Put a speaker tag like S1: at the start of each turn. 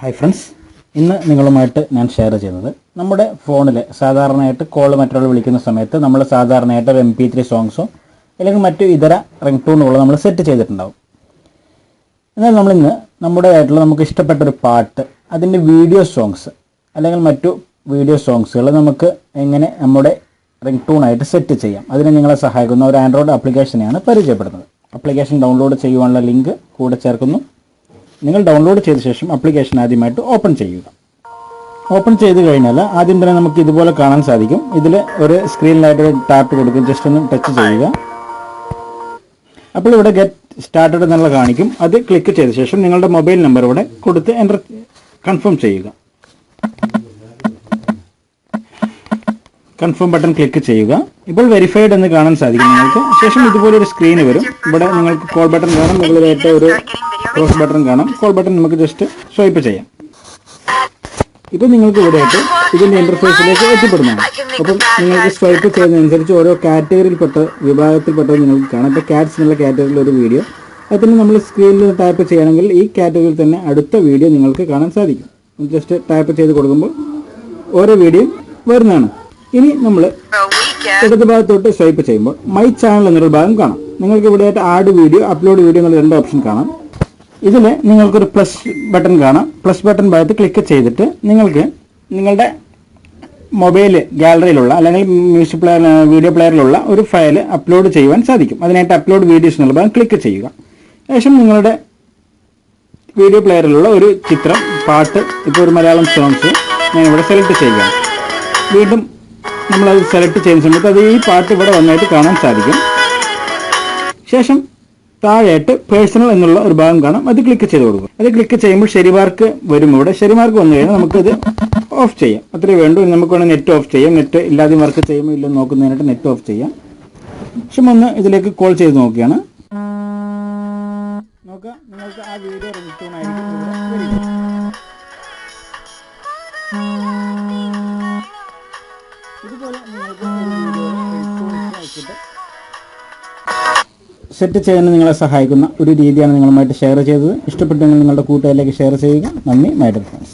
S1: Hi friends, ഇന്ന് നിങ്ങളുമായിട്ട് ഞാൻ ഷെയർ ചെയ്യുന്നത് നമ്മുടെ ഫോണിൽ സാധാരണയായിട്ട് കോൾ മറ്റൊരാൾ വിളിക്കുന്ന സമയത്ത് നമ്മൾ സാധാരണയായിട്ട് ഒരു MP3 സോങ്സോ അല്ലെങ്കിൽ മറ്റു ഇതര റിംഗ് ടൂണുകളോ നമ്മൾ സെറ്റ് ചെയ്തിട്ടുണ്ടാവും. എന്നാൽ നമ്മളിന്ന് നമ്മുടെ ആയിട്ടുള്ള നമുക്ക് ഇഷ്ടപ്പെട്ടൊരു പാട്ട്, അതിൻ്റെ വീഡിയോ സോങ്സ് അല്ലെങ്കിൽ മറ്റു വീഡിയോ സോങ്സുകൾ നമുക്ക് എങ്ങനെ നമ്മുടെ റിംഗ് ടൂണായിട്ട് സെറ്റ് ചെയ്യാം, അതിന് നിങ്ങളെ സഹായിക്കുന്ന ഒരു ആൻഡ്രോയിഡ് ആപ്ലിക്കേഷനെയാണ് പരിചയപ്പെടുന്നത്. ആപ്ലിക്കേഷൻ ഡൗൺലോഡ് ചെയ്യുവാനുള്ള ലിങ്ക് കൂടെ ചേർക്കുന്നു. നിങ്ങൾ ഡൗൺലോഡ് ചെയ്ത ശേഷം ആപ്ലിക്കേഷൻ ആദ്യമായിട്ട് ഓപ്പൺ ചെയ്യുക. ഓപ്പൺ ചെയ്ത് കഴിഞ്ഞാൽ ആദ്യം തന്നെ നമുക്ക് ഇതുപോലെ കാണാൻ സാധിക്കും. ഇതിൽ ഒരു സ്ക്രീനിലായിട്ട് ടാപ്പ് കൊടുക്കും, ജസ്റ്റ് ഒന്ന് ടച്ച് ചെയ്യുക. അപ്പോൾ ഇവിടെ ഗെറ്റ് സ്റ്റാർട്ടഡ് എന്നുള്ള കാണിക്കും. അത് ക്ലിക്ക് ചെയ്ത ശേഷം നിങ്ങളുടെ മൊബൈൽ നമ്പർ ഇവിടെ കൊടുത്ത് എൻ്റർ കൺഫേം ചെയ്യുക. കൺഫേം ബട്ടൺ ക്ലിക്ക് ചെയ്യുക. ഇപ്പോൾ വെരിഫൈഡ് എന്ന് കാണാൻ സാധിക്കും നിങ്ങൾക്ക്. ശേഷം ഇതുപോലെ ഒരു സ്ക്രീൻ വരും. ഇവിടെ നിങ്ങൾക്ക് കോൾ ബട്ടൺ കാണാം, മുകളിലായിട്ട് ഒരു ക്രോസ് ബട്ടൺ കാണാം. കോൾ ബട്ടൺ നമുക്ക് ജസ്റ്റ് സ്വൈപ്പ് ചെയ്യാം. ഇപ്പോൾ നിങ്ങൾക്ക് ഇവിടെയായിട്ട് ഇതിൻ്റെ ഇൻ്റർഫേസിലേക്ക് എത്തിപ്പെടുന്നതാണ്. അപ്പം നിങ്ങൾക്ക് സ്വൈപ്പ് ചെയ്യുന്നതനുസരിച്ച് ഓരോ കാറ്റഗറിയിൽപ്പെട്ട വിഭാഗത്തിൽപ്പെട്ടത് നിങ്ങൾക്ക് കാണാം. ഇപ്പോൾ കാറ്റ്സ് എന്നുള്ള കാറ്റഗറിയിൽ ഒരു വീഡിയോ, അതിന് നമ്മൾ സ്ക്രീനിൽ ടാപ്പ് ചെയ്യണമെങ്കിൽ ഈ കാറ്റഗറിയിൽ തന്നെ അടുത്ത വീഡിയോ നിങ്ങൾക്ക് കാണാൻ സാധിക്കും. ജസ്റ്റ് ടാപ്പ് ചെയ്ത് കൊടുക്കുമ്പോൾ ഓരോ വീഡിയോ വരുന്നതാണ്. ഇനി നമ്മൾ ഇടത് ഭാഗത്തോട്ട് സ്വൈപ്പ് ചെയ്യുമ്പോൾ മൈ ചാനൽ എന്നൊരു ഭാഗം കാണാം. നിങ്ങൾക്ക് ഇവിടെയായിട്ട് ആഡ് വീഡിയോ, അപ്ലോഡ് വീഡിയോ എന്നുള്ള രണ്ട് ഓപ്ഷൻ കാണാം. ഇതിൽ നിങ്ങൾക്കൊരു പ്ലസ് ബട്ടൺ കാണാം. പ്ലസ് ബട്ടൺ ഭാഗത്ത് ക്ലിക്ക് ചെയ്തിട്ട് നിങ്ങൾക്ക് നിങ്ങളുടെ മൊബൈൽ ഗാലറിയിലുള്ള അല്ലെങ്കിൽ മ്യൂസിക് പ്ലെയർ, വീഡിയോ പ്ലെയറിലുള്ള ഒരു ഫയൽ അപ്ലോഡ് ചെയ്യുവാൻ സാധിക്കും. അതിനായിട്ട് അപ്ലോഡ് വീഡിയോസ് എന്നുള്ള ഭാഗം ക്ലിക്ക് ചെയ്യുക. ശേഷം നിങ്ങളുടെ വീഡിയോ പ്ലെയറിലുള്ള ഒരു ചിത്രം, പാട്ട്, ഇപ്പോൾ ഒരു മലയാളം സോങ്സ് ഞാൻ ഇവിടെ സെലക്ട് ചെയ്യുകയാണ്. വീണ്ടും നമ്മളത് സെലക്ട് ചെയ്യുന്ന സമയത്ത് അത് ഈ പാട്ട് ഇവിടെ വന്നായിട്ട് കാണാൻ സാധിക്കും. ശേഷം താഴെയായിട്ട് പേഴ്സണൽ എന്നുള്ള ഒരു ഭാഗം കാണാം. അത് ക്ലിക്ക് ചെയ്ത് കൊടുക്കും. അത് ക്ലിക്ക് ചെയ്യുമ്പോൾ ശരിമാർക്ക് വരും. ഇവിടെ ശരിമാർക്ക് വന്നു കഴിഞ്ഞാൽ നമുക്കത് ഓഫ് ചെയ്യാം. അത്രയേ വേണ്ടൂ. നമുക്ക് വേണമെങ്കിൽ നെറ്റ് ഓഫ് ചെയ്യാം. നെറ്റ് ഇല്ലാതെ വർക്ക് ചെയ്യുമ്പോൾ ഇല്ലെന്ന് നോക്കുന്നതിനായിട്ട് നെറ്റ് ഓഫ് ചെയ്യാം. പക്ഷെ ഒന്ന് ഇതിലേക്ക് കോൾ ചെയ്ത് നോക്കുകയാണ്. നോക്കുക, നിങ്ങൾക്ക് ആ വീഡിയോ റിംഗ് ടൂൺ ആയിരിക്കും ഇവിടെ വരിക. ഇതുപോലെ നിങ്ങൾക്ക് സെറ്റ് ചെയ്യാൻ നിങ്ങളെ സഹായിക്കുന്ന ഒരു രീതിയാണ് നിങ്ങളുമായിട്ട് ഷെയർ ചെയ്തത്. ഇഷ്ടപ്പെട്ടെങ്കിൽ നിങ്ങളുടെ കൂട്ടുകാരിലേക്ക് ഷെയർ ചെയ്യുക. നന്ദി, മൈ ഡിയർ ഫ്രണ്ട്സ്.